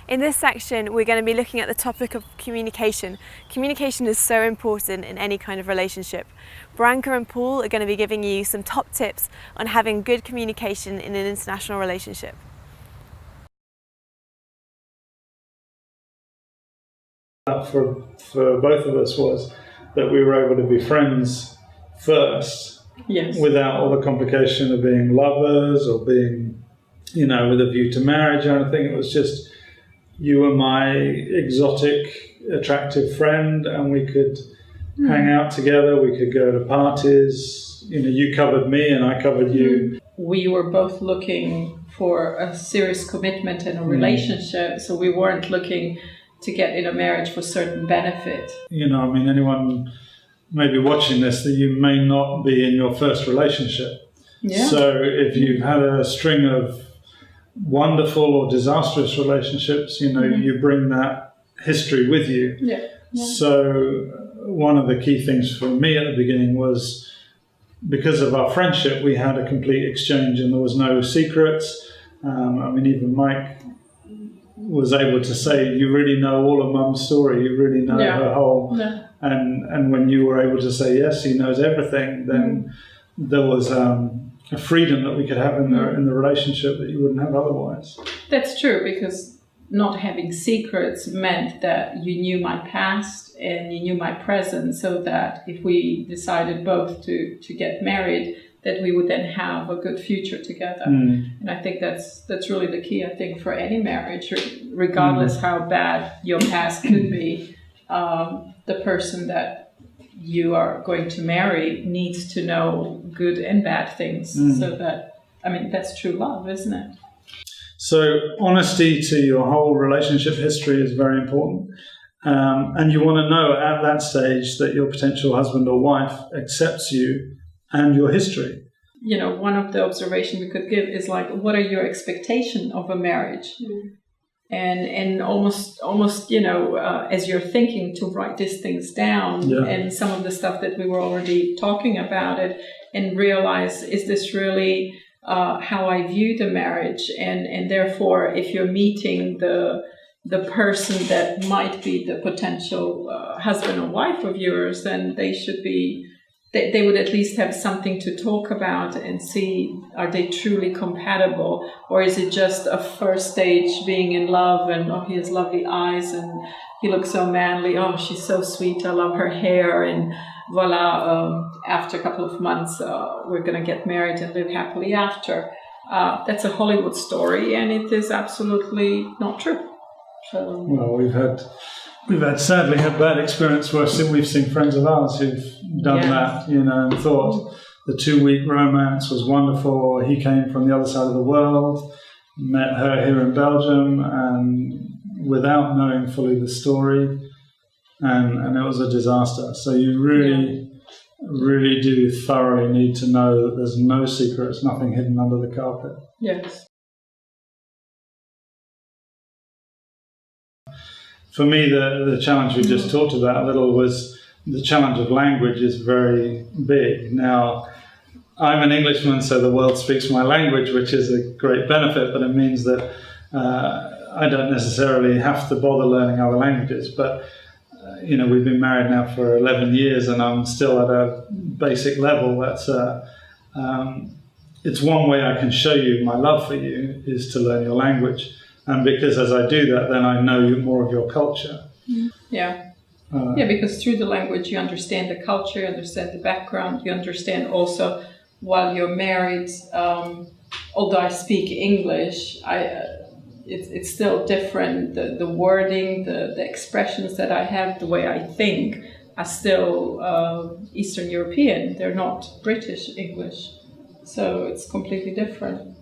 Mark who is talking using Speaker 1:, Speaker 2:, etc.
Speaker 1: In this section, we're going to be looking at the topic of communication. Communication is so important in any kind of relationship. Branka and Paul are going to be giving you some top tips on having good communication in an international relationship.
Speaker 2: For both of us was that we were able to be friends first,
Speaker 3: yes,
Speaker 2: without all the complication of being lovers or being, with a view to marriage or anything. It was just, you were my exotic, attractive friend, and we could hang out together. We could go to parties. You covered me and I covered you.
Speaker 3: We were both looking for a serious commitment in a relationship, so we weren't looking to get in a marriage for certain benefit.
Speaker 2: Anyone may be watching this that you may not be in your first relationship.
Speaker 3: Yeah.
Speaker 2: So if you've had a string of wonderful or disastrous relationships, you bring that history with you.
Speaker 3: Yeah.
Speaker 2: So one of the key things for me at the beginning was, because of our friendship, we had a complete exchange and there was no secrets. Even Mike was able to say, you really know all of Mum's story, you really know her whole...
Speaker 3: Yeah.
Speaker 2: And when you were able to say, yes, he knows everything, then there was a freedom that we could have in the relationship that you wouldn't have otherwise.
Speaker 3: That's true, because not having secrets meant that you knew my past and you knew my present, so that if we decided both to get married, that we would then have a good future together. And I think that's really the key, I think, for any marriage, regardless how bad your past could be. The person that you are going to marry needs to know good and bad things, so that, that's true love, isn't it?
Speaker 2: So honesty to your whole relationship history is very important. And you want to know at that stage that your potential husband or wife accepts you and your history.
Speaker 3: One of the observations we could give is like, what are your expectations of a marriage? And almost as you're thinking, to write these things down and some of the stuff that we were already talking about it, and realize, is this really how I view the marriage? And therefore, if you're meeting the person that might be the potential husband or wife of yours, then they should be, they would at least have something to talk about and see, are they truly compatible? Or is it just a first stage being in love and, oh, he has lovely eyes and he looks so manly, oh, she's so sweet, I love her hair, and voila, after a couple of months, we're going to get married and live happily after. That's a Hollywood story, and it is absolutely not true. So,
Speaker 2: well, we've sadly had bad experience where we've seen friends of ours who've done that, and thought the 2-week romance was wonderful. He came from the other side of the world, met her here in Belgium, and without knowing fully the story, and it was a disaster. So you really do thoroughly need to know that there's no secrets, nothing hidden under the carpet.
Speaker 3: Yes.
Speaker 2: For me, the challenge we just talked about a little was the challenge of language is very big. Now, I'm an Englishman, so the world speaks my language, which is a great benefit, but it means that I don't necessarily have to bother learning other languages. But, we've been married now for 11 years and I'm still at a basic level. It's one way I can show you my love for you is to learn your language. And because as I do that, then I know more of your culture.
Speaker 3: Yeah. Because through the language, you understand the culture, you understand the background, you understand also, while you're married, although I speak English, it's still different. The wording, the expressions that I have, the way I think, are still Eastern European. They're not British English. So it's completely different.